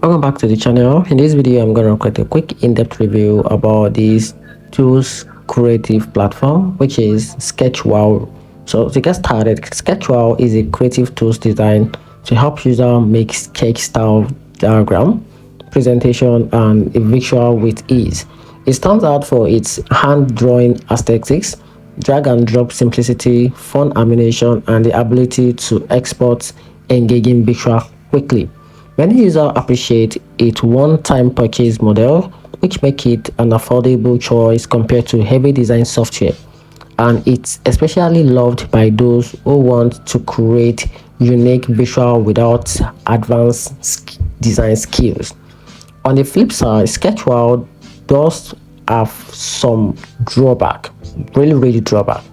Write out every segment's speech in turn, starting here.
Welcome back to the channel. In this video, I'm going to create a quick in-depth review about this tools creative platform, which is SketchWow. So to get started, SketchWow is a creative tools designed to help users make sketch style diagram, presentation, and a visual with ease. It stands out for its hand-drawing aesthetics, drag and drop simplicity, fun animation, and the ability to export engaging visual quickly. Many users appreciate its one-time purchase model, which makes it an affordable choice compared to heavy design software. And it's especially loved by those who want to create unique visual without advanced design skills. On the flip side, SketchWow does have some drawback, really drawback.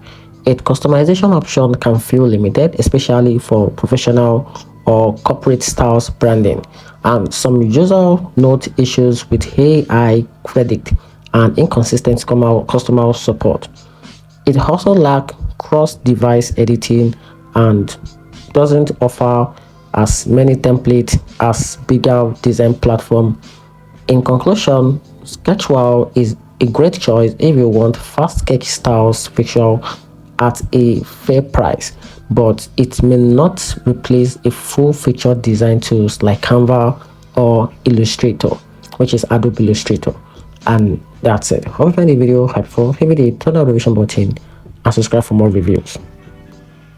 Its customization option can feel limited, especially for professional or corporate styles branding, and some users note issues with AI credit and inconsistent customer support. It also lacks cross-device editing and doesn't offer as many templates as bigger design platform. In conclusion, SketchWow is a great choice if you want fast sketch styles visual at a fair price, but it may not replace a full-featured design tools like Canva or Illustrator, which is Adobe Illustrator. And that's it. Hope you find the video helpful. Hit the turn notification button and subscribe for more reviews.